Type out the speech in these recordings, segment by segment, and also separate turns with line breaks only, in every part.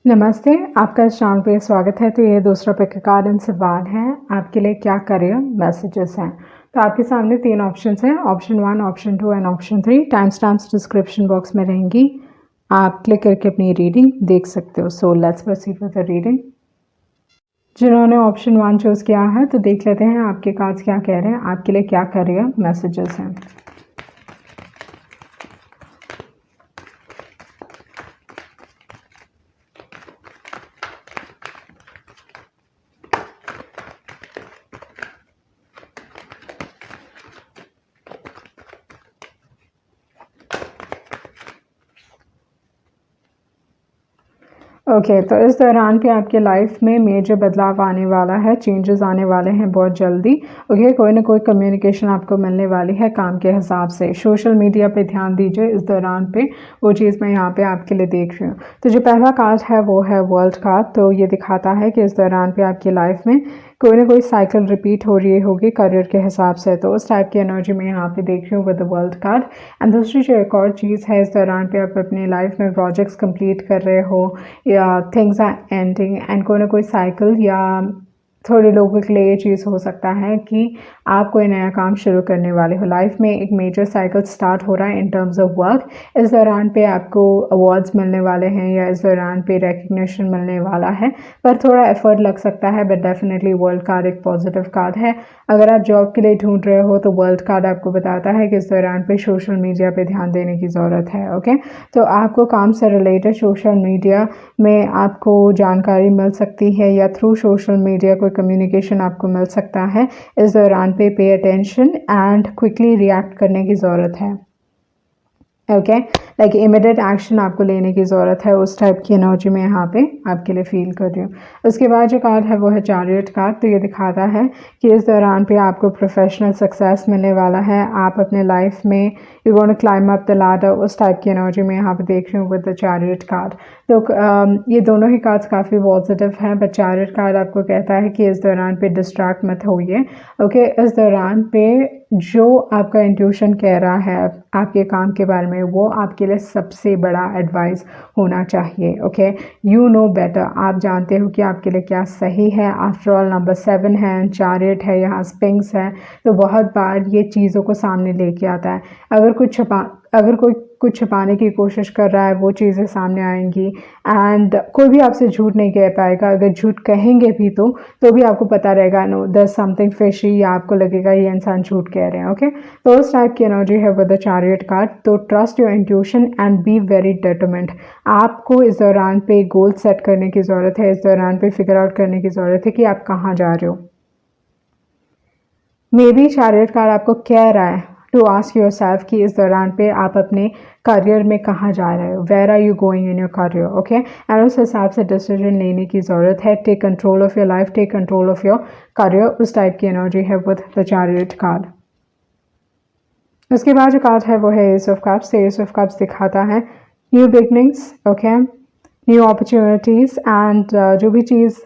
नमस्ते, आपका इस चैनल पे स्वागत है। तो ये दूसरा पिक कार्ड एंड सवाल है, आपके लिए क्या करियर मैसेजेस हैं। तो आपके सामने 3 ऑप्शंस हैं, option 1, option 2 and option 3। Time stamps description box में रहेंगी, आप क्लिक करके अपनी रीडिंग देख सकते हो। So let's proceed with the reading. जिन्होंने ऑप्शन 1 चूज़ किया है तो देख लेते हैं आपके कार्ड्स क्या कह रहे हैं, आपके लिए क्या करियर मैसेजेस हैं। ओके, तो इस दौरान पे आपके लाइफ में मेजर बदलाव आने वाला है, चेंजेस आने वाले हैं बहुत जल्दी। ओके, कोई ना कोई कम्युनिकेशन आपको मिलने वाली है काम के हिसाब से। सोशल मीडिया पे ध्यान दीजिए इस दौरान पे, वो चीज़ मैं यहाँ पे आपके लिए देख रही हूँ। तो जो पहला कार्ड है वो है वर्ल्ड कार्ड। तो ये दिखाता है कि इस दौरान पे आपकी लाइफ में कोई ना कोई साइकिल रिपीट हो रही होगी करियर के हिसाब से। तो उस टाइप की एनर्जी में यहाँ पे देख रही हूँ with the world card. And दूसरी जो एक और चीज़ है, इस दौरान पे आप अपनी लाइफ में प्रोजेक्ट्स कंप्लीट कर रहे हो या थिंग्स आर एंडिंग एंड कोई ना कोई साइकिल, या थोड़े लोगों के लिए ये चीज़ हो सकता है कि आप कोई नया काम शुरू करने वाले हो। लाइफ में एक मेजर साइकिल स्टार्ट हो रहा है इन टर्म्स ऑफ वर्क। इस दौरान पे आपको अवार्ड्स मिलने वाले हैं या इस दौरान पे रिकग्निशन मिलने वाला है, पर थोड़ा एफर्ट लग सकता है। बट डेफिनेटली वर्ल्ड कार्ड एक पॉजिटिव कार्ड है। अगर आप जॉब के लिए ढूंढ रहे हो तो वर्ल्ड कार्ड आपको बताता है कि इस दौरान पे सोशल मीडिया पे ध्यान देने की ज़रूरत है। ओके, तो आपको काम से रिलेटेड सोशल मीडिया में आपको जानकारी मिल सकती है या थ्रू सोशल मीडिया कोई कम्युनिकेशन आपको मिल सकता है। इस दौरान pay attention and quickly react करने की ज़रूरत है। ओके, लाइक इमीडिएट एक्शन आपको लेने की ज़रूरत है, उस टाइप की एनर्जी में यहाँ पे आपके लिए फील कर रही हूँ। उसके बाद जो कार्ड है वो है चैरियट कार्ड। तो ये दिखाता है कि इस दौरान पे आपको प्रोफेशनल सक्सेस मिलने वाला है। आप अपने लाइफ में you gonna climb up the ladder, उस टाइप की एनर्जी में यहाँ पे देख रही हूँ विद द चैरियट कार्ड। तो ये दोनों ही कार्ड्स काफ़ी पॉजिटिव हैं, बट चैरियट कार्ड आपको कहता है कि इस दौरान पे डिस्ट्रैक्ट मत होइए। ओके, इस दौरान पे जो आपका इंट्यूशन कह रहा है आपके काम के बारे में, वो आपके लिए सबसे बड़ा एडवाइस होना चाहिए। ओके, यू नो बेटर, आप जानते हो कि आपके लिए क्या सही है। आफ्टर ऑल नंबर 7 है, चैरियट है, यहाँ स्पिंक्स है, तो बहुत बार ये चीज़ों को सामने लेके आता है। अगर कोई कुछ छुपाने की कोशिश कर रहा है, वो चीज़ें सामने आएंगी। एंड कोई भी आपसे झूठ नहीं कह पाएगा। अगर झूठ कहेंगे भी तो भी आपको पता रहेगा नो दर समथिंग फिशी, या आपको लगेगा ये इंसान झूठ कह रहे हैं। ओके, तो उस टाइप की एनर्जी है विद द चैरियट कार्ड। तो trust your intuition and be very determined. आपको इस दौरान पे गोल सेट करने की ज़रूरत है, इस दौरान पे फिगर आउट करने की ज़रूरत है कि आप कहाँ जा रहे हो। मे बी चैरियट कार्ड आपको कह रहा है टू आस्क योर सेल्फ कि इस दौरान पे आप अपने करियर में कहाँ जा रहे हो, where are you going in your career. Okay, and उस हिसाब से डिसीजन लेने की ज़रूरत है। Take control of your life, take control of your career, उस टाइप की एनर्जी है विद द चैरियट कार्ड। उसके बाद जो कार्ड है वो है ace of cups. Ace of cups दिखाता है new beginnings, okay, new opportunities and जो भी चीज़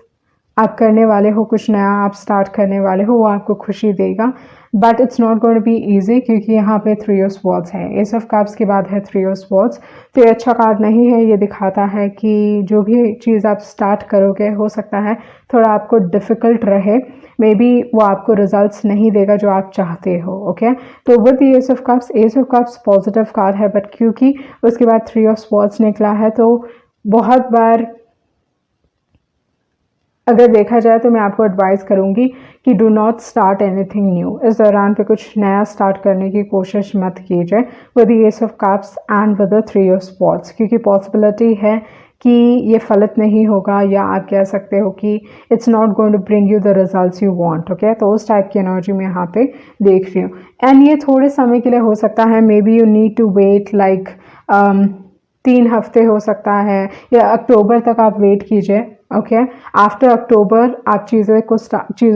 आप करने वाले हो, कुछ नया आप स्टार्ट करने वाले हो, वो आपको खुशी देगा। But it's not going to be easy, क्योंकि यहाँ पे 3 ऑफ स्वॉर्ड्स है। एस ऑफ कप्स के बाद है 3 ऑफ स्वॉर्ड्स। तो ये अच्छा कार्ड नहीं है। ये दिखाता है कि जो भी चीज़ आप स्टार्ट करोगे, हो सकता है थोड़ा आपको डिफ़िकल्ट रहे, मे बी वो आपको रिजल्ट्स नहीं देगा जो आप चाहते हो। ओके, तो with S of cups positive card है, बट क्योंकि उसके बाद 3 ऑफ स्वॉर्ड्स निकला है, तो बहुत बार अगर देखा जाए तो मैं आपको एडवाइस करूंगी कि do not start anything new. इस दौरान पे कुछ नया स्टार्ट करने की कोशिश मत कीजिए with the ace of cups and with the 3 of swords, क्योंकि पॉसिबिलिटी है कि ये फलित नहीं होगा, या आप कह सकते हो कि it's not going to bring you the results you want. Okay, तो उस टाइप की एनर्जी में यहाँ पे देख रही हूँ। एंड ये थोड़े समय के लिए हो सकता है, maybe you need to wait like 3 हफ्ते हो सकता है, या अक्टूबर तक आप वेट कीजिए। ओके, आफ्टर अक्टूबर आप चीज़ों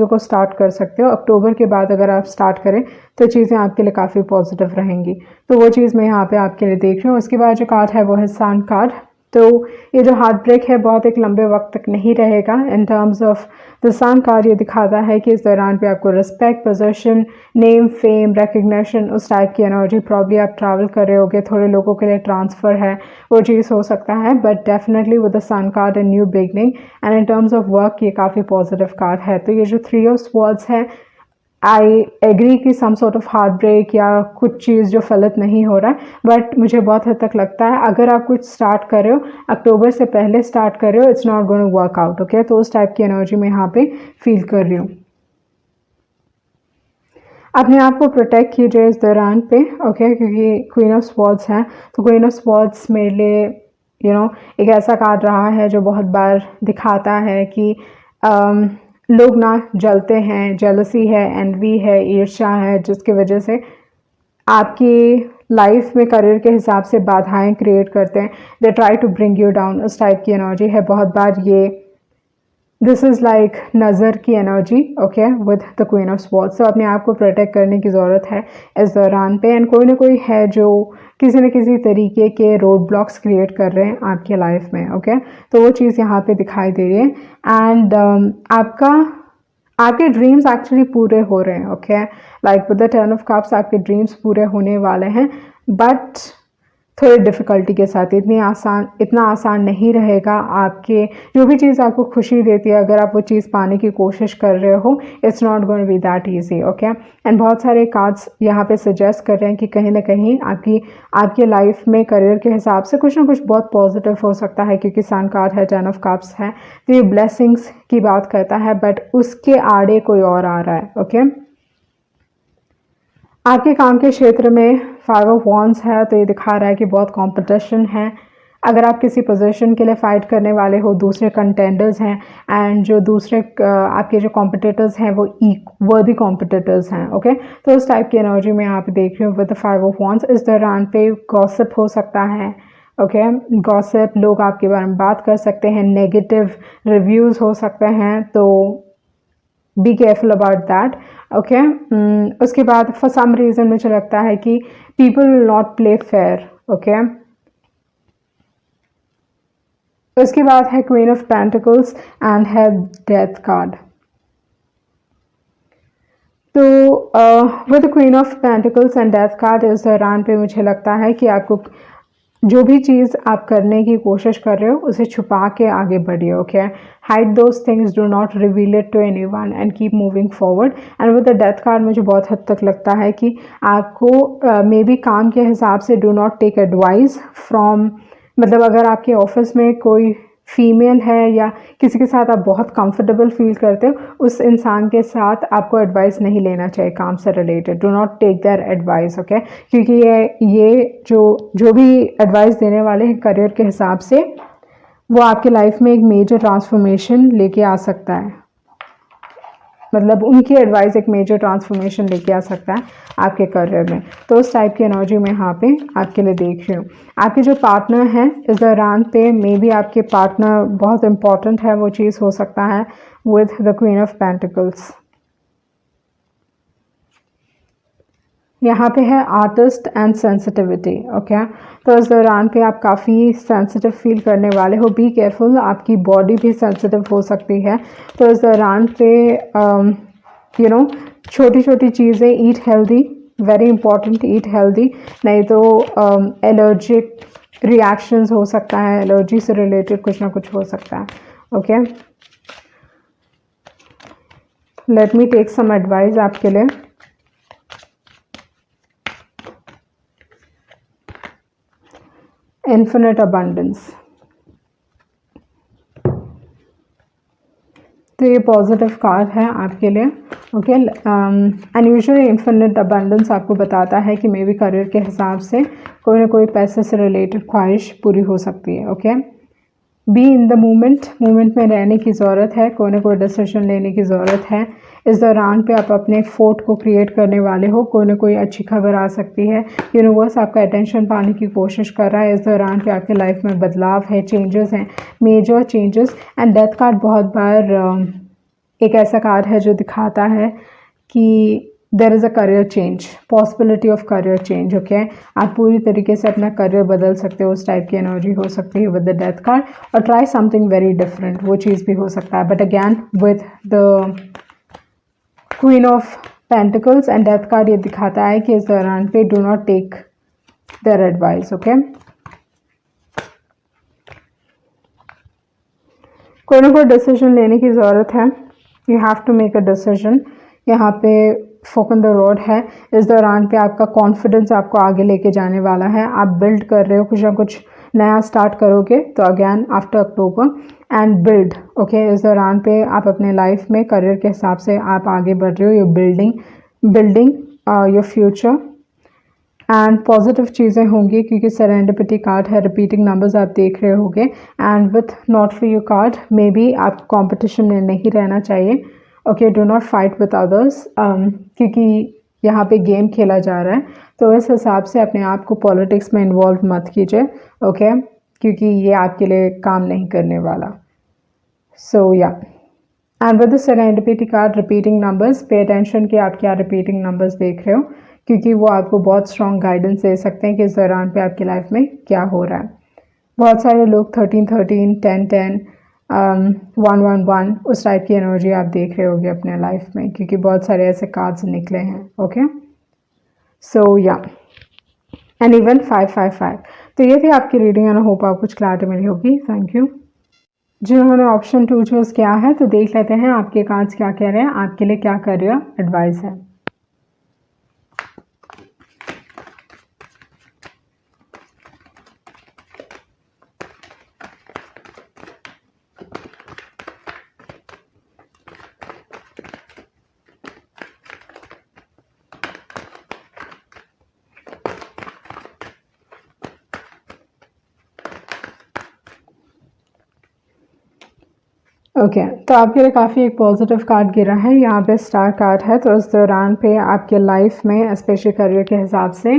को स्टार्ट कर सकते हो। अक्टूबर के बाद अगर आप स्टार्ट करें तो चीज़ें आपके लिए काफ़ी पॉजिटिव रहेंगी। तो वो चीज़ मैं यहाँ पे आपके लिए देख रही हूँ। उसके बाद जो कार्ड है वो है सन कार्ड। तो ये जो हार्ट ब्रेक है बहुत एक लंबे वक्त तक नहीं रहेगा। In terms of the sun card ये दिखाता है कि इस दौरान पे आपको respect, position, name, fame, recognition, उस टाइप की एनर्जी, प्रॉब्ली आप ट्रैवल कर रहे होगे, थोड़े लोगों के लिए ट्रांसफ़र है, वो चीज़ हो सकता है। But definitely with the sun card and new beginning and in terms of work ये काफ़ी पॉजिटिव कार्ड है। तो ये जो 3 ऑफ स्वॉर्ड्स है, आई एग्री कि some sort of heartbreak या कुछ चीज़ जो फलित नहीं हो रहा है, बट मुझे बहुत हद तक लगता है अगर आप कुछ स्टार्ट कर रहे हो, अक्टूबर से पहले स्टार्ट कर रहे हो, it's not going to work out. Okay, तो उस टाइप की एनर्जी मैं यहाँ पे फील कर रही हूँ। अपने आप को प्रोटेक्ट कीजिए इस दौरान पे, ओके, क्योंकि क्वीन ऑफ स्वॉर्ड्स है। तो क्वीन ऑफ स्वॉर्ड्स मेरे लिए एक ऐसा कार्ड रहा है जो बहुत बार दिखाता है कि लोग ना जलते हैं, जेलसी है, एनवी है, ईर्ष्या है, जिसकी वजह से आपकी लाइफ में करियर के हिसाब से बाधाएं क्रिएट करते हैं। They try to bring you down, उस टाइप की एनर्जी है बहुत बार ये। दिस इज़ लाइक नज़र की energy, okay, with the queen of swords. तो अपने आप को प्रोटेक्ट करने की ज़रूरत है इस दौरान पे। एंड कोई ना कोई है जो किसी न किसी तरीके के रोड ब्लॉक्स क्रिएट कर रहे हैं आपके लाइफ में, ओके, तो वो चीज़ यहाँ पे दिखाई दे रही है। एंड आपके ड्रीम्स एक्चुअली पूरे हो रहे हैं, okay, like with the 10 of cups आपके ड्रीम्स पूरे होने वाले हैं, बट थोड़ी डिफ़िकल्टी के साथ। इतना आसान नहीं रहेगा। आपके जो भी चीज़ आपको खुशी देती है, अगर आप वो चीज़ पाने की कोशिश कर रहे हो, it's not going to be that easy, okay. And बहुत सारे कार्ड्स यहाँ पे सजेस्ट कर रहे हैं कि कहीं ना कहीं आपकी लाइफ में करियर के हिसाब से कुछ ना कुछ बहुत पॉजिटिव हो सकता है, क्योंकि सन कार्ड है, 10 ऑफ कप्स है, तो ये ब्लेसिंग्स की बात करता है, बट उसके आड़े कोई और आ रहा है, ओके। आपके काम के क्षेत्र में 5 ऑफ वॉन्ड्स है, तो ये दिखा रहा है कि बहुत कंपटीशन है। अगर आप किसी पोजीशन के लिए फ़ाइट करने वाले हो, दूसरे कंटेंडर्स हैं, एंड जो दूसरे आपके जो कॉम्पिटिटर्स हैं वो वर्दी कॉम्पिटिटर्स हैं, ओके। तो उस टाइप की एनर्जी में यहाँ पे देख रही हूँ विद 5 ऑफ वॉन्ड्स। इस दौरान पे गॉसिप हो सकता है, ओके, गॉसिप, लोग आपके बारे में बात कर सकते हैं, नेगेटिव रिव्यूज़ हो सकते हैं, तो be careful about that, okay. उसके बाद फॉर सम रीज़न मुझे लगता है कि people will not play fair, okay. उसके बाद है क्वीन ऑफ पेंटिकल्स एंड है डेथ कार्ड। तो with queen of pentacles and death card इस दौरान पे मुझे लगता है कि आपको जो भी चीज़ आप करने की कोशिश कर रहे हो उसे छुपा के आगे बढ़िए, okay. Hide those things, do not reveal it to anyone and keep moving forward. And with the death card मुझे बहुत हद तक लगता है कि आपको मे बी काम के हिसाब से do not take advice from, मतलब अगर आपके ऑफिस में कोई फीमेल है या किसी के साथ आप बहुत कंफर्टेबल फील करते हो, उस इंसान के साथ आपको एडवाइस नहीं लेना चाहिए काम से related. Do not take their advice, okay, क्योंकि ये जो भी एडवाइस देने वाले हैं करियर के हिसाब से, वो आपके लाइफ में एक मेजर ट्रांसफॉर्मेशन लेके आ सकता है। मतलब उनकी एडवाइस एक मेजर ट्रांसफॉर्मेशन लेके आ सकता है आपके करियर में। तो उस टाइप की एनर्जी में यहाँ पे आपके लिए देख रही हूँ। आपके जो पार्टनर हैं इस दौरान पे, मे बी आपके पार्टनर बहुत इंपॉर्टेंट है, वो चीज़ हो सकता है with the queen of pentacles. यहाँ पे है आर्टिस्ट एंड सेंसिटिविटी, ओके। तो इस दौरान पे आप काफ़ी सेंसिटिव फील करने वाले हो, बी केयरफुल, आपकी बॉडी भी सेंसिटिव हो सकती है। तो इस दौरान पे छोटी छोटी चीज़ें, eat healthy, very important, eat healthy, नहीं तो एलर्जिक रिएक्शंस हो सकता है, एलर्जी से रिलेटेड कुछ ना कुछ हो सकता है, okay. Let me take some advice आपके लिए। इन्फिनिट अबंडेंस, तो ये पॉजिटिव कार्ड है आपके लिए, ओके। अनयूजुअली इन्फिनिट अबंडेंस आपको बताता है कि मे बी करियर के हिसाब से कोई ना कोई पैसे से रिलेटेड ख्वाहिश पूरी हो सकती है, okay. Be in the moment में रहने की ज़रूरत है, कोई ना कोई डिसीजन लेने की ज़रूरत है। इस दौरान पे आप अपने फोर्ट को क्रिएट करने वाले हो, कोई ना कोई अच्छी खबर आ सकती है, यूनिवर्स आपका अटेंशन पाने की कोशिश कर रहा है। इस दौरान पे आपके लाइफ में बदलाव है, चेंजेस हैं, major changes. And death card बहुत बार एक ऐसा कार्ड है जो दिखाता है कि there is a career change, possibility of career change. Okay, आप पूरी तरीके से अपना करियर बदल सकते हो, उस टाइप की एनर्जी हो सकती है विद द डेथ कार्ड। और ट्राई समथिंग वेरी डिफरेंट, वो चीज़ भी हो सकता है। But again with the queen of pentacles and death card ये दिखाता है कि इस दौरान पे do not take their advice. Okay, कोई ना कोई डिसीजन लेने की ज़रूरत है, you have to make a decision. यहाँ पे फोक ऑन द रोड है। इस दौरान पे आपका कॉन्फिडेंस आपको आगे लेके जाने वाला है, आप बिल्ड कर रहे हो, कुछ ना कुछ नया स्टार्ट करोगे। तो again after October and build. Okay, इस दौरान पे आप अपने लाइफ में करियर के हिसाब से आप आगे बढ़ रहे हो, you building your future and positive चीज़ें होंगी क्योंकि सेरेंडिपिटी कार्ड है, रिपीटिंग नंबर्स आप देख रहे होंगे। And with not for you card may be आप कंपटीशन में नहीं रहना चाहिए। Okay, do not fight with others, क्योंकि यहाँ पे गेम खेला जा रहा है, तो इस हिसाब से अपने आप को पॉलिटिक्स में इन्वॉल्व मत कीजिए। ओके, क्योंकि ये आपके लिए काम नहीं करने वाला। सो या, and with the serendipity card repeating numbers, pay attention कि आप क्या रिपीटिंग नंबर्स देख रहे हो, क्योंकि वो आपको बहुत स्ट्रॉन्ग गाइडेंस दे सकते हैं कि इस दौरान पे आपकी लाइफ में क्या हो रहा है। बहुत सारे लोग 13-13, 10-10, 1-1-1 उस टाइप की एनर्जी आप देख रहे होगे अपने लाइफ में, क्योंकि बहुत सारे ऐसे कार्ड्स निकले हैं। ओके, सो या, एंड इवन 5-5-5। तो ये थी आपकी रीडिंग एंड होप आपको कुछ क्लैरिटी मिली होगी। Thank you. जिन्होंने ऑप्शन 2 चूज़ किया है तो देख लेते हैं आपके कार्ड्स क्या कह रहे हैं, आपके लिए क्या करियर एडवाइस है। ओके, तो आपके लिए काफ़ी एक पॉजिटिव कार्ड गिरा है, यहाँ पे स्टार कार्ड है। तो इस दौरान पे आपके लाइफ में स्पेशली करियर के हिसाब से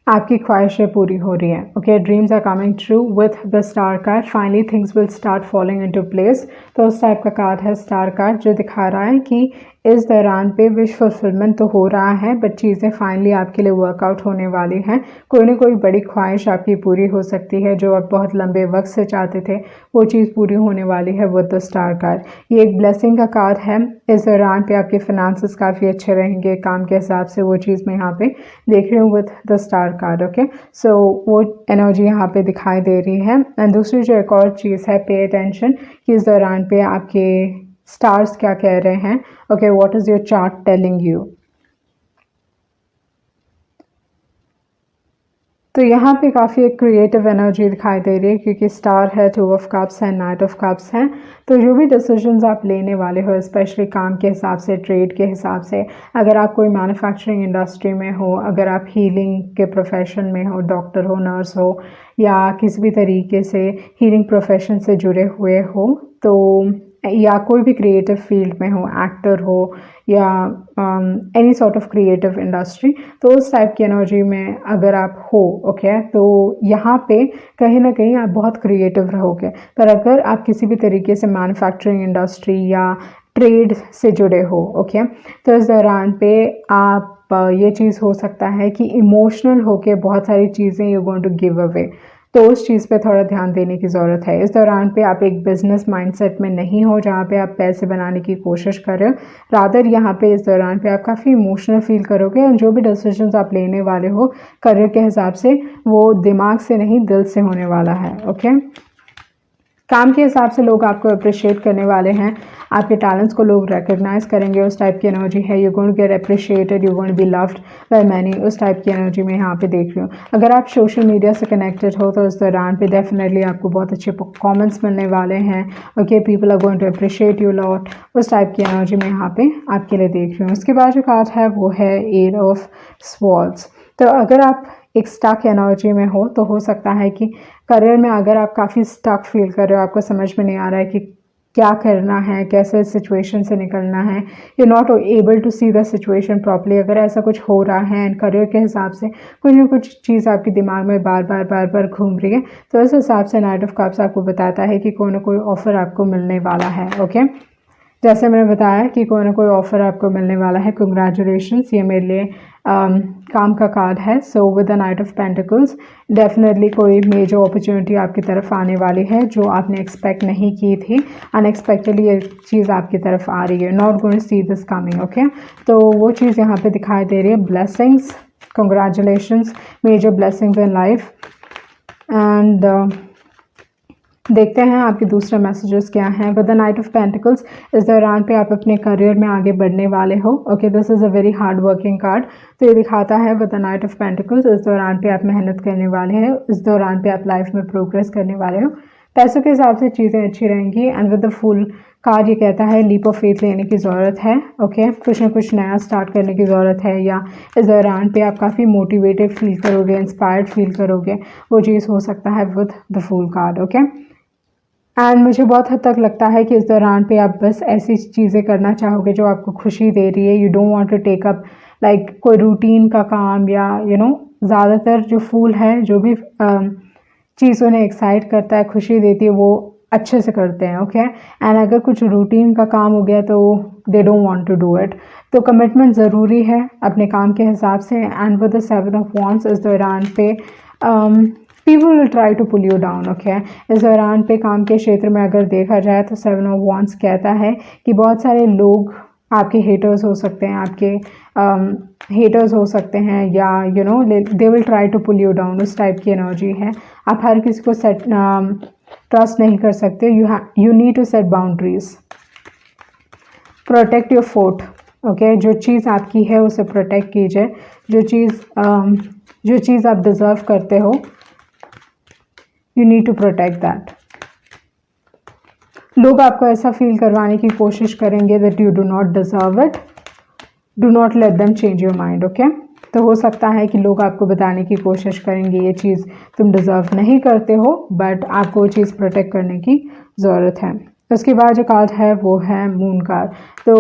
आपकी ख्वाहिशें पूरी हो रही हैं। Okay, dreams are coming true with the star card, finally things will start following into place. तो उस टाइप का कार्ड है स्टार कार्ड, जो दिखा रहा है कि इस दौरान पे विश फुलफिलमेंट तो हो रहा है, बट चीज़ें फाइनली आपके लिए वर्कआउट होने वाली हैं। कोई ना कोई बड़ी ख्वाहिश आपकी पूरी हो सकती है, जो आप बहुत लंबे वक्त से चाहते थे, वो चीज़ पूरी होने वाली है विद द स्टार कार्ड। ये एक ब्लेसिंग का कार्ड है। इस दौरान पे आपके फिनेंसेस काफ़ी अच्छे रहेंगे, काम के हिसाब से, वो चीज़ मैं यहाँ पे देख रही हूँ with the star card. Okay, so वो एनर्जी यहाँ पे दिखाई दे रही है। एंड दूसरी जो एक और चीज़ है, पे अटेंशन कि इस दौरान पे आपके स्टार्स क्या कह रहे हैं। Okay, what is your chart telling you. तो यहाँ पे काफ़ी एक क्रिएटिव एनर्जी दिखाई दे रही है, क्योंकि स्टार है, 2 ऑफ कप्स है, नाइट ऑफ कप्स है। तो जो भी डिसीजंस आप लेने वाले हो, स्पेशली काम के हिसाब से, ट्रेड के हिसाब से, अगर आप कोई मैन्युफैक्चरिंग इंडस्ट्री में हो, अगर आप हीलिंग के प्रोफेशन में हो, डॉक्टर हो, नर्स हो, या किसी भी तरीके से हीलिंग प्रोफेशन से जुड़े हुए हो, तो या कोई भी क्रिएटिव फील्ड में हो, एक्टर हो, या any sort of creative industry, तो उस टाइप की एनर्जी में अगर आप हो, ओके, तो यहाँ पे कहीं ना कहीं आप बहुत क्रिएटिव रहोगे। पर अगर आप किसी भी तरीके से मैन्युफैक्चरिंग इंडस्ट्री या ट्रेड से जुड़े हो, ओके, तो इस दौरान पे आप ये चीज़ हो सकता है कि इमोशनल होके बहुत सारी चीज़ें you going to give away, तो उस चीज़ पे थोड़ा ध्यान देने की ज़रूरत है। इस दौरान पे आप एक बिजनेस माइंडसेट में नहीं हो जहाँ पे आप पैसे बनाने की कोशिश कर रहे हो, रादर यहाँ पे इस दौरान पे आप काफ़ी इमोशनल फील करोगे। और जो भी डिसीजंस आप लेने वाले हो करियर के हिसाब से, वो दिमाग से नहीं दिल से होने वाला है। ओके, काम के हिसाब से लोग आपको अप्रिशिएट करने वाले हैं, आपके टैलेंट्स को लोग रिकग्नाइज करेंगे, उस टाइप की एनर्जी है। You going to get appreciated, you going to be loved by many, उस टाइप की एनर्जी में यहाँ पे देख रही हूँ। अगर आप सोशल मीडिया से कनेक्टेड हो तो इस दौरान पे डेफिनेटली आपको बहुत अच्छे कमेंट्स मिलने वाले हैं। Okay, people are going to appreciate you lot, उस टाइप की एनर्जी में यहाँ पे आपके लिए देख रही हूँ। उसके बाद जो कार्ड है वो है 8 ऑफ स्वॉर्ड्स। तो अगर आप एक स्टक एनर्जी में हो सकता है कि करियर में अगर आप काफ़ी स्टक फील कर रहे हो, आपको समझ में नहीं आ रहा है कि क्या करना है, कैसे सिचुएशन से निकलना है, you not able to see the situation properly, अगर ऐसा कुछ हो रहा है एंड करियर के हिसाब से कुछ ना कुछ चीज़ आपके दिमाग में बार बार घूम रही है, तो इस हिसाब से नाइट ऑफ कप्स आपको बताता है कि कोई ना कोई ऑफर आपको मिलने वाला है। ओके, जैसे मैंने बताया कि कोई ना कोई ऑफ़र आपको मिलने वाला है। कंग्रेचुलेशंस, ये मेरे लिए काम का कार्ड है। So with the knight of pentacles definitely कोई मेजर अपॉर्चुनिटी आपकी तरफ आने वाली है जो आपने एक्सपेक्ट नहीं की थी। अनएक्सपेक्टेडली ये चीज़ आपकी तरफ आ रही है। Not going to see this coming, okay. तो वो चीज़ यहाँ पे दिखाई दे रही है। Blessings, congratulations, major blessings in life. And देखते हैं आपके दूसरे मैसेजेस क्या हैं। With the knight of pentacles इस दौरान पे आप अपने करियर में आगे बढ़ने वाले हो। Okay, this is a very hard working card. तो ये दिखाता है with the knight of pentacles इस दौरान पे आप मेहनत करने वाले हैं, इस दौरान पे आप लाइफ में प्रोग्रेस करने वाले हो। पैसों के हिसाब से चीज़ें अच्छी रहेंगी। And with the full card ये कहता है लीप ऑफ फेथ लेने की ज़रूरत है। ओके, कुछ ना कुछ नया स्टार्ट करने की ज़रूरत है, या इस दौरान पे आप काफ़ी मोटिवेटेड फील करोगे, इंस्पायर्ड फील करोगे। वो चीज़ हो सकता है with the full card. Okay, and मुझे बहुत हद तक लगता है कि इस दौरान पे आप बस ऐसी चीज़ें करना चाहोगे जो आपको खुशी दे रही है। You don't want to take up like कोई रूटीन का काम, या ज़्यादातर जो फूल है जो भी चीज़ उन्हें एक्साइट करता है, खुशी देती है, वो अच्छे से करते हैं। ओके, एंड अगर कुछ रूटीन का काम हो गया तो they don't want to do it. तो कमिटमेंट ज़रूरी है अपने काम के हिसाब से। And with the 7 of wands इस दौरान पे people will try to pull you down. Okay, इस दौरान पे काम के क्षेत्र में अगर देखा जाए तो 7 ऑफ वॉन्ड्स कहता है कि बहुत सारे लोग आपके हेटर्स हो सकते हैं, आपके हेटर्स हो सकते हैं, या they will try to pull you down. उस टाइप की एनर्जी है। आप हर किसी को ट्रस्ट नहीं कर सकते। You need to set boundaries. Protect your fort. Okay, जो चीज़ आपकी है उसे प्रोटेक्ट कीजिए। जो चीज़ आप डिज़र्व करते हो, you need to protect that. लोग आपको ऐसा फील करवाने की कोशिश करेंगे that you do not deserve it. Do not let them change your mind. Okay, तो हो सकता है कि लोग आपको बताने की कोशिश करेंगे ये चीज़ तुम डिज़र्व नहीं करते हो, बट आपको वो चीज़ प्रोटेक्ट करने की ज़रूरत है। उसके बाद जो कार्ड है वो है मून कार्ड। तो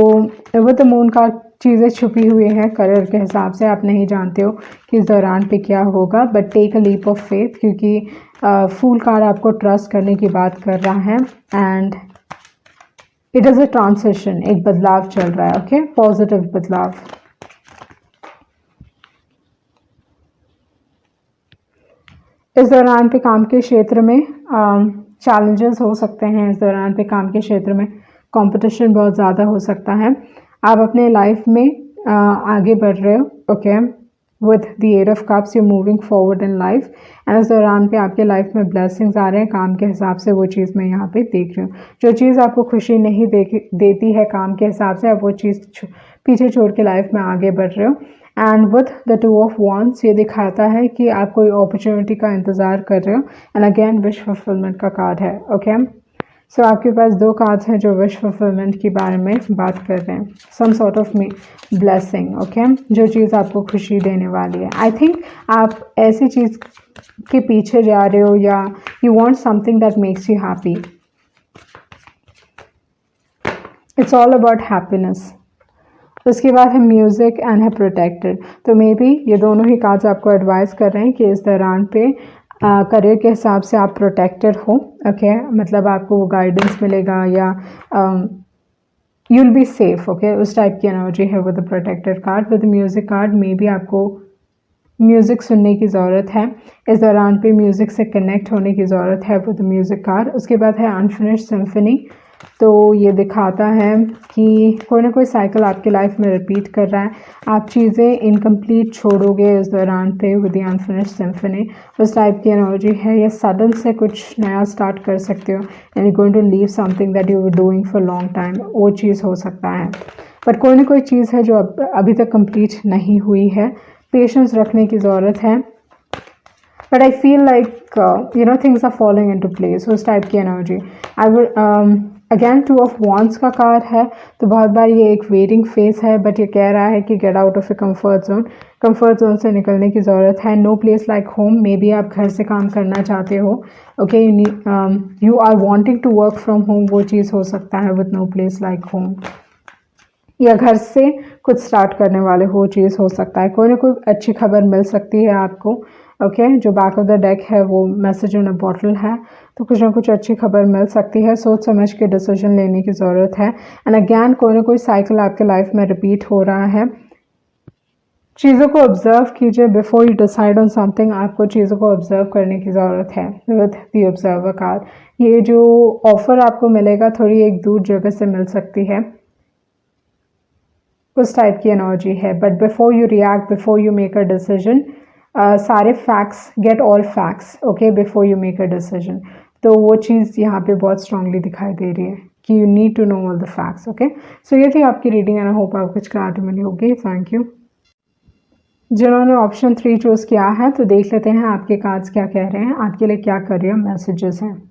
वो तो मून कार्ड चीज़ें छुपी हुई हैं करियर के हिसाब से। आप नहीं जानते हो कि इस दौरान पे क्या होगा, but take a leap of faith, क्योंकि फूल कार्ड आपको ट्रस्ट करने की बात कर रहा है। And it is a transition, एक बदलाव चल रहा है। ओके, पॉजिटिव बदलाव। इस दौरान पे काम के क्षेत्र में चैलेंजेस हो सकते हैं। इस दौरान पे काम के क्षेत्र में कंपटीशन बहुत ज़्यादा हो सकता है। आप अपने लाइफ में आगे बढ़ रहे हो। Okay, with the 8 of cups you moving forward in life. And इस दौरान पे आपके लाइफ में ब्लेसिंग्स आ रहे हैं काम के हिसाब से। वो चीज़ मैं यहाँ पे देख रही हूँ। जो चीज़ आपको खुशी नहीं देती है काम के हिसाब से, आप वो चीज़ पीछे छोड़ के लाइफ में आगे बढ़ रहे हो। And with the 2 of wands ये दिखाता है कि आप कोई अपॉर्चुनिटी का इंतज़ार कर रहे हो। एंड अगेन विश फुलफिलमेंट का कार्ड है। ओके, सो आपके पास 2 कार्ड्स हैं जो विश फुलफिलमेंट के बारे में बात कर रहे हैं। Some sort of blessing. Okay, जो चीज़ आपको खुशी देने वाली है। आई थिंक आप ऐसी चीज़ के पीछे जा रहे हो, या you want something that makes you happy. It's all about happiness. उसके बाद है म्यूज़िक एंड है प्रोटेक्टेड। तो मे बी ये दोनों ही कार्ड्स आपको एडवाइस कर रहे हैं कि इस दौरान पे करियर के हिसाब से आप प्रोटेक्टेड हो। ओके, मतलब आपको वो गाइडेंस मिलेगा, या you will be safe. Okay, उस टाइप की एनर्जी है with the protected card. With music card may be आपको म्यूज़िक सुनने की ज़रूरत है। इस दौरान पे म्यूज़िक से कनेक्ट होने की ज़रूरत है विद म्यूज़िक कार्ड। उसके बाद है अनफिनिश्ड सिम्फनी। तो ये दिखाता है कि कोई ना कोई साइकिल आपकी लाइफ में रिपीट कर रहा है। आप चीज़ें इनकम्प्लीट छोड़ोगे इस दौरान पे विद द अनफिनिश्ड सिम्फनी। उस टाइप की एनर्जी है। या सडन से कुछ नया स्टार्ट कर सकते हो, and you going to leave something that you were doing for long time. वो चीज़ हो सकता है, बट कोई ना कोई चीज़ है जो अभी तक कंप्लीट नहीं हुई है। पेशेंस रखने की ज़रूरत है। But I feel like things are following into place. उस टाइप की energy. I would again 2 of wands का कार्ड है। तो बहुत बार ये एक वेटिंग फेस है, बट ये कह रहा है कि get out of a comfort zone. Comfort zone से निकलने की ज़रूरत है। No place like home. Maybe आप घर से काम करना चाहते हो। Okay, you are wanting to work from home. वो चीज़ हो सकता है with no place like home. या घर से कुछ स्टार्ट करने वाले हो चीज़ हो सकता है। कोई ना कोई अच्छी खबर मिल सकती है आपको ओके जो बैक ऑफ द डेक है वो मैसेज इन अ बॉटल है, तो कुछ ना कुछ अच्छी खबर मिल सकती है। सोच समझ के डिसीजन लेने की ज़रूरत है। एंड अगैन कोई ना कोई साइकिल आपके लाइफ में रिपीट हो रहा है। चीज़ों को ऑब्जर्व कीजिए before you decide on something. आपको चीज़ों को ऑब्जर्व करने की ज़रूरत है विद द ऑब्जर्वर कार्ड। ये जो ऑफर आपको मिलेगा थोड़ी एक दूर जगह से मिल सकती है, उस टाइप की एनर्जी है। But before you react, before you make a decision, सारे facts, get all facts okay before you make a decision. तो वो चीज़ यहाँ पे बहुत स्ट्रांगली दिखाई दे रही है कि you need to know all the facts. Okay so ये थी आपकी रीडिंग एंड आई होप आपको कुछ क्लैरिटी मिली होगी। Thank you. जिन्होंने ऑप्शन 3 चूज़ किया है तो देख लेते हैं आपके कार्ड्स क्या कह रहे हैं, आपके लिए क्या करियर मैसेजेस हैं।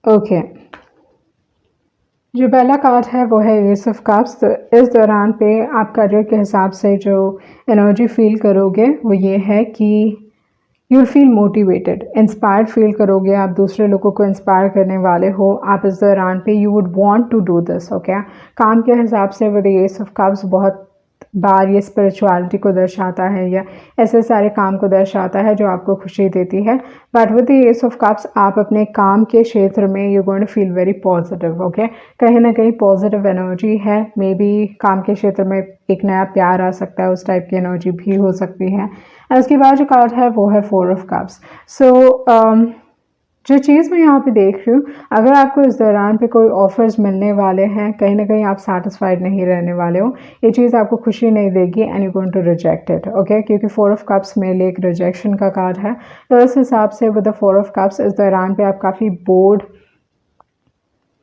ओके जो पहला कार्ड है वो है एस ऑफ कप्स। तो इस दौरान पे आप करियर के हिसाब से जो एनर्जी फील करोगे वो ये है कि you feel motivated, inspired feel करोगे। आप दूसरे लोगों को इंस्पायर करने वाले हो। आप इस दौरान पे you would want to do this. Okay काम के हिसाब से विद एस ऑफ कप्स बहुत बार ये स्पिरिचुअलिटी को दर्शाता है या ऐसे सारे काम को दर्शाता है जो आपको खुशी देती है। But with the ace of cups आप अपने काम के क्षेत्र में you going to feel very positive. Okay कहीं ना कहीं पॉजिटिव एनर्जी है। मे बी काम के क्षेत्र में एक नया प्यार आ सकता है, उस टाइप की एनर्जी भी हो सकती है। उसके बाद जो कार्ड है वो है 4 ऑफ कप्स। सो जो चीज़ मैं यहाँ पे देख रही हूँ, अगर आपको इस दौरान पे कोई ऑफर्स मिलने वाले हैं, कहीं ना कहीं आप सेटिस्फाइड नहीं रहने वाले हो, ये चीज़ आपको खुशी नहीं देगी and you going to reject it. Okay क्योंकि 4 ऑफ कप्स मेरे लिए एक रिजेक्शन का कार्ड है। तो इस हिसाब से विद द 4 ऑफ कप्स इस दौरान पे आप काफ़ी बोर्ड,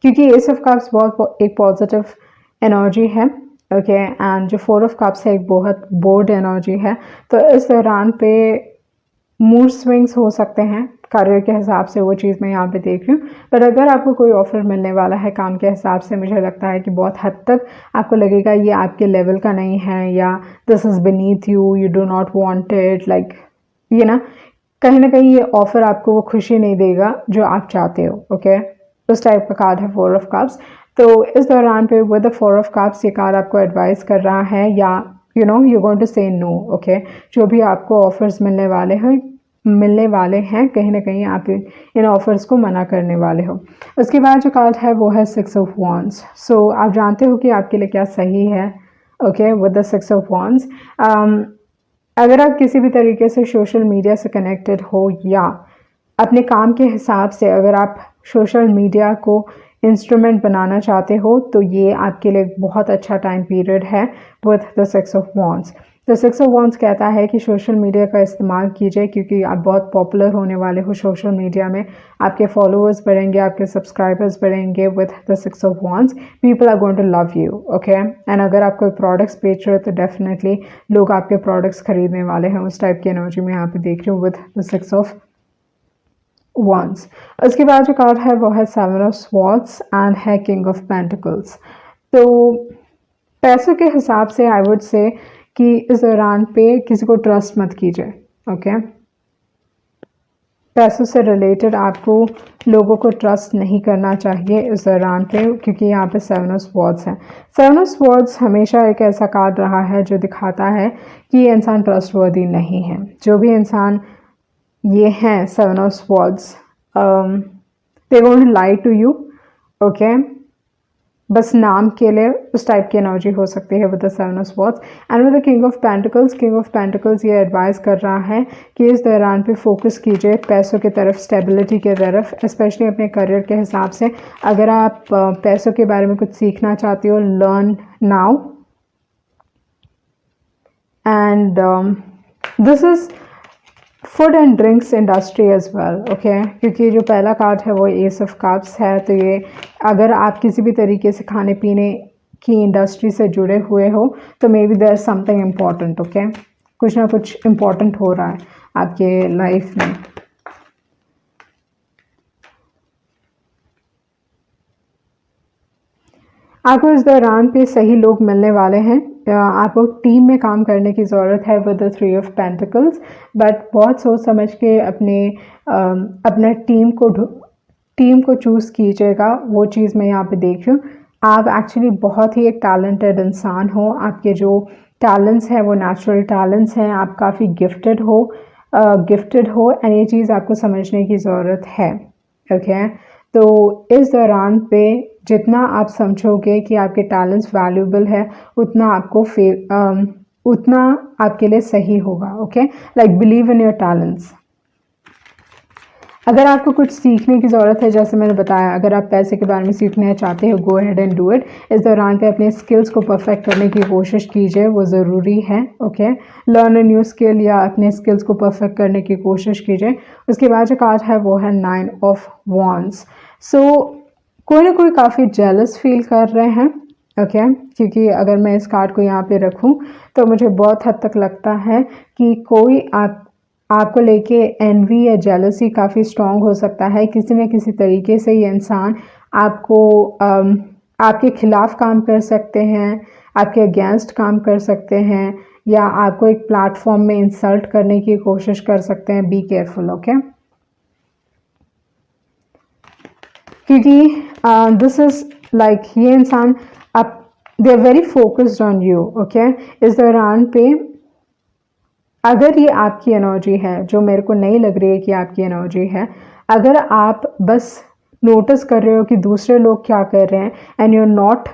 क्योंकि एस ऑफ कप्स बहुत एक पॉजिटिव एनर्जी है। ओके एंड जो 4 ऑफ कप्स है एक बहुत बोर्ड एनर्जी है। तो इस दौरान पे मूड स्विंग्स हो सकते हैं करियर के हिसाब से, वो चीज़ मैं यहाँ पे देख रही हूँ। पर अगर आपको कोई ऑफर मिलने वाला है काम के हिसाब से, मुझे लगता है कि बहुत हद तक आपको लगेगा ये आपके लेवल का नहीं है या this is beneath you, you do not want it, like ये ना कहीं ये ऑफर आपको वो खुशी नहीं देगा जो आप चाहते हो। ओके उस टाइप का कार्ड है 4 ऑफ कप्स। तो इस दौरान पे विद द 4 ऑफ कप्स ये कार्ड आपको एडवाइस कर रहा है या you know you going to say no. Okay जो भी आपको ऑफर्स मिलने वाले हैं कहीं ना कहीं आप इन ऑफर्स को मना करने वाले हो। उसके बाद जो कार्ड है वो है 6 ऑफ वॉन्ड्स। सो आप जानते हो कि आपके लिए क्या सही है। Okay with the 6 of wands अगर आप किसी भी तरीके से सोशल मीडिया से कनेक्टेड हो या अपने काम के हिसाब से अगर आप सोशल मीडिया को इंस्ट्रूमेंट बनाना चाहते हो तो ये आपके लिए बहुत अच्छा टाइम पीरियड है विद द 6 ऑफ वॉन्ड्स। तो 6 ऑफ वॉन्ड्स कहता है कि सोशल मीडिया का इस्तेमाल कीजिए क्योंकि आप बहुत पॉपुलर होने वाले हो सोशल मीडिया में। आपके फॉलोअर्स बढ़ेंगे, आपके सब्सक्राइबर्स बढ़ेंगे with the 6 of wands. People are going to love you. Okay and अगर आप कोई प्रोडक्ट्स बेच रहे हो तो डेफिनेटली लोग आपके प्रोडक्ट्स खरीदने वाले हैं। उस टाइप की एनर्जी मैं यहाँ पे देख रही हूँ विद द 6 ऑफ वॉन्ड्स। उसके बाद जो कार्ड है वो है 7 ऑफ स्वॉर्ड्स एंड है किंग ऑफ पेंटिकल्स। तो पैसों के हिसाब से आई वुड से कि इस दौरान पे किसी को ट्रस्ट मत कीजिए। ओके पैसों से रिलेटेड आपको लोगों को ट्रस्ट नहीं करना चाहिए इस दौरान पे क्योंकि यहाँ पे 7 ऑफ स्वॉर्ड्स है। 7 ऑफ स्वॉर्ड्स हमेशा एक ऐसा कार्ड रहा है जो दिखाता है कि ये इंसान ट्रस्टवर्दी नहीं है। जो भी इंसान ये हैं 7 of swords they won't lie to you. Okay बस नाम के लिए उस टाइप की एनर्जी हो सकती है with the 7 of swords. And with the king of pentacles ये एडवाइस कर रहा है कि इस दौरान पे फोकस कीजिए पैसों की तरफ, स्टेबिलिटी की तरफ, स्पेशली अपने करियर के हिसाब से। अगर आप पैसों के बारे में कुछ सीखना चाहते हो, learn now and this is food and drinks industry as well. Okay क्योंकि जो पहला कार्ड है वो एस ऑफ कप्स है। तो ये अगर आप किसी भी तरीके से खाने पीने की इंडस्ट्री से जुड़े हुए हो तो maybe there is something important. Okay कुछ ना कुछ इम्पॉर्टेंट हो रहा है आपके लाइफ में। आपको इस दौरान पे सही लोग मिलने वाले हैं। आपको टीम में काम करने की ज़रूरत है with the 3 of pentacles, but बहुत सोच समझ के अपने टीम को चूज़ कीजिएगा। वो चीज़ मैं यहाँ पे देख रही हूँ। आप एक्चुअली बहुत ही एक टैलेंटेड इंसान हो। आपके जो टैलेंट्स हैं वो नेचुरल टैलेंट्स हैं। आप काफ़ी गिफ्टेड हो एंड ये चीज़ आपको समझने की ज़रूरत है। ओके, तो इस दौरान पे जितना आप समझोगे कि आपके टैलेंट्स वैल्यूएबल है, उतना आपके लिए सही होगा। Okay, like believe in your talents. अगर आपको कुछ सीखने की ज़रूरत है, जैसे मैंने बताया, अगर आप पैसे के बारे में सीखना चाहते हो, go ahead and do it. इस दौरान पे अपने स्किल्स को परफेक्ट करने की कोशिश कीजिए, वो ज़रूरी है। Okay, learn a new skill या अपने स्किल्स को परफेक्ट करने की कोशिश कीजिए। उसके बाद जो कार्ड है वो है 9 ऑफ वॉन्ड्स। सो कोई ना कोई काफ़ी जेलस फील कर रहे हैं। ओके, क्योंकि अगर मैं इस कार्ड को यहाँ पे रखूँ तो मुझे बहुत हद तक लगता है कि कोई आपको लेके एनवी या जेलसी काफ़ी स्ट्रॉन्ग हो सकता है। किसी न किसी तरीके से ये इंसान आपके खिलाफ काम कर सकते हैं, आपके अगेंस्ट काम कर सकते हैं, या आपको एक प्लेटफॉर्म में इंसल्ट करने की कोशिश कर सकते हैं। Be careful. ओके, क्योंकि दिस इज़ लाइक ये इंसान they are very focused on you. Okay, इस दौरान पे अगर ये आपकी एनर्जी है, जो मेरे को नहीं लग रही है कि आपकी एनर्जी है, अगर आप बस नोटिस कर रहे हो कि दूसरे लोग क्या कर रहे हैं and you are not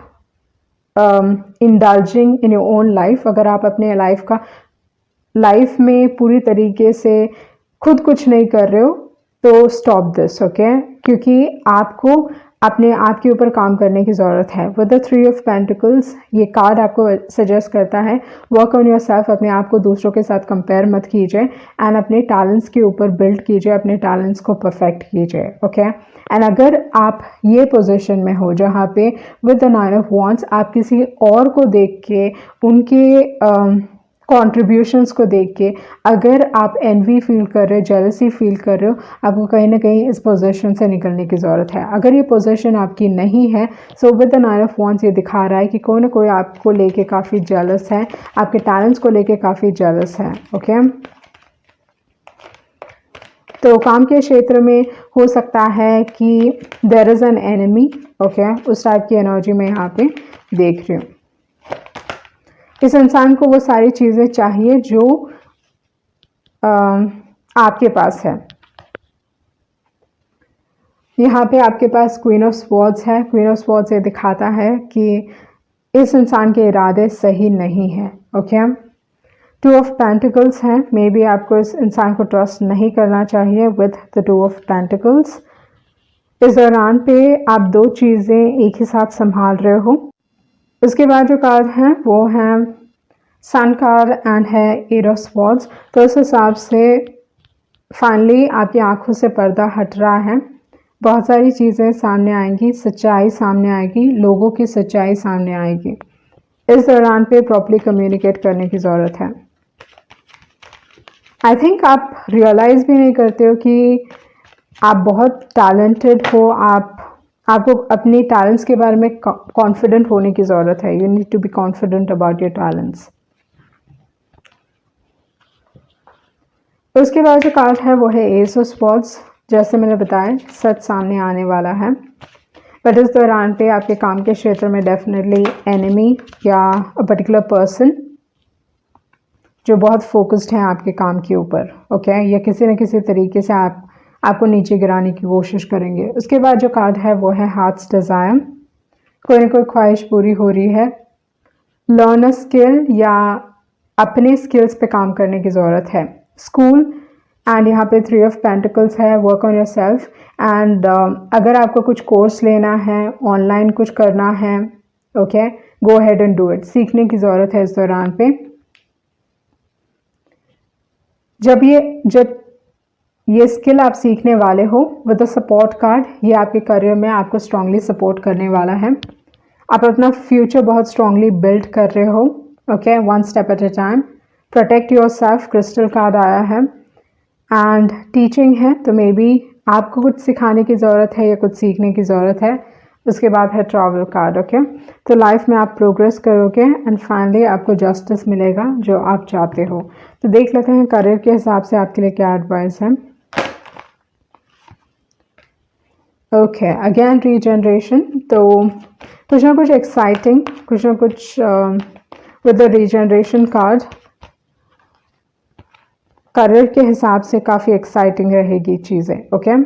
indulging in your own life, अगर आप अपने लाइफ में पूरी तरीके से खुद कुछ नहीं कर रहे हो, तो स्टॉप दिस। ओके, क्योंकि आपको अपने आप के ऊपर काम करने की ज़रूरत है। विद द 3 ऑफ पेंटिकल्स, ये कार्ड आपको सजेस्ट करता है वर्क ऑन योर सेल्फ। अपने आप को दूसरों के साथ कंपेयर मत कीजिए एंड अपने टैलेंट्स के ऊपर बिल्ड कीजिए, अपने टैलेंट्स को परफेक्ट कीजिए। ओके, एंड अगर आप ये पोजीशन में हो जहाँ पे विद द 9 ऑफ वॉन्ड्स आप किसी और को देख के, उनके कॉन्ट्रीब्यूशंस को देख के अगर आप एनवी फील कर रहे हो, जेलसी फील कर रहे हो, आपको कहीं ना कहीं इस पोजीशन से निकलने की ज़रूरत है। अगर ये पोजीशन आपकी नहीं है, so with the 9 of wands ये दिखा रहा है कि कोई ना कोई आपको लेके काफ़ी जेलस है, आपके टैलेंट्स को लेके काफ़ी जेलस है। ओके, तो काम के क्षेत्र में हो सकता है कि there is an enemy. Okay, उस टाइप की एनर्जी मैं यहाँ पे देख रही हूँ। इस इंसान को वो सारी चीज़ें चाहिए जो आपके पास है। यहाँ पे आपके पास क्वीन ऑफ स्वॉर्ड्स है। क्वीन ऑफ स्वॉर्ड्स ये दिखाता है कि इस इंसान के इरादे सही नहीं है। ओके, 2 ऑफ पेंटिकल्स हैं। मे बी आपको इस इंसान को ट्रस्ट नहीं करना चाहिए विद द 2 ऑफ पेंटिकल्स। इस दौरान पे आप दो चीज़ें एक ही साथ संभाल रहे हो। उसके बाद जो कार्ड है वो है सन कार्ड एंड है 8 ऑफ स्वॉर्ड्स। तो इस हिसाब से फाइनली आपकी आंखों से पर्दा हट रहा है। बहुत सारी चीज़ें सामने आएंगी, सच्चाई सामने आएगी, लोगों की सच्चाई सामने आएगी। इस दौरान पे प्रॉपर्ली कम्युनिकेट करने की ज़रूरत है। आई थिंक आप रियलाइज़ भी नहीं करते हो कि आप बहुत टैलेंटेड हो। आपको अपने टैलेंट्स के बारे में कॉन्फिडेंट होने की ज़रूरत है। You need to be confident about your talents. उसके बाद जो कार्ड है वो है एस ऑफ स्वॉर्ड्स। जैसे मैंने बताया, सच सामने आने वाला है, बट इस दौरान पे आपके काम के क्षेत्र में डेफिनेटली एनिमी या अ पर्टिकुलर पर्सन जो बहुत फोकस्ड है आपके काम के ऊपर। ओके, या किसी न किसी तरीके से आपको नीचे गिराने की कोशिश करेंगे। उसके बाद जो कार्ड है वो है हार्ट्स डिज़ायर। कोई ना कोई ख्वाहिश पूरी हो रही है। लर्न अ स्किल या अपने स्किल्स पे काम करने की ज़रूरत है। स्कूल एंड यहाँ पे 3 ऑफ पेंटिकल्स है, work on your self. And अगर आपको कुछ कोर्स लेना है, ऑनलाइन कुछ करना है, okay, go ahead and do it. सीखने की ज़रूरत है इस दौरान पे। जब ये स्किल आप सीखने वाले हो विद अ सपोर्ट कार्ड, ये आपके करियर में आपको स्ट्रांगली सपोर्ट करने वाला है। आप अपना फ्यूचर बहुत स्ट्रांगली बिल्ड कर रहे हो। Okay, one step at a time. Protect your self, crystal card आया है एंड टीचिंग है। तो मे बी आपको कुछ सिखाने की ज़रूरत है या कुछ सीखने की ज़रूरत है। उसके बाद है ट्रैवल कार्ड। ओके, तो लाइफ में आप प्रोग्रेस करोगे एंड फाइनली आपको जस्टिस मिलेगा जो आप चाहते हो। तो देख लेते हैं करियर के हिसाब से आपके लिए क्या एडवाइस है। Okay, again regeneration. तो कुछ ना कुछ एक्साइटिंग, कुछ ना कुछ with the regeneration card career के हिसाब से काफ़ी एक्साइटिंग रहेगी चीज़ें। ओके,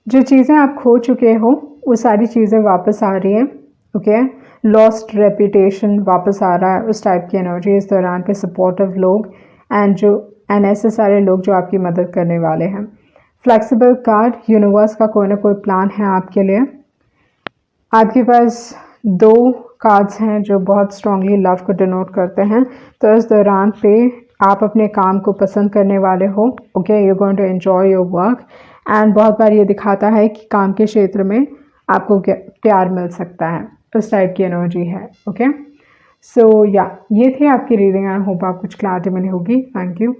जो चीज़ें आप खो चुके हो वो सारी चीज़ें वापस आ रही हैं। ओके, लॉस्ट रेपुटेशन वापस आ रहा है, उस टाइप की एनर्जी इस दौरान पे। सपोर्टिव लोग एंड ऐसे सारे लोग जो आपकी मदद करने वाले हैं। फ्लेक्सिबल कार्ड, यूनिवर्स का कोई ना कोई प्लान है आपके लिए। आपके पास 2 कार्ड्स हैं जो बहुत स्ट्रांगली लव को डिनोट करते हैं। तो इस दौरान पे आप अपने काम को पसंद करने वाले हो। Okay, you going to enjoy your work and बहुत बार ये दिखाता है कि काम के क्षेत्र में आपको प्यार मिल सकता है, उस टाइप की एनर्जी है। ओके, सो या ये थी आपकी रीडिंग। आई होप आपको कुछ क्लैरिटी मिली होगी। Thank you.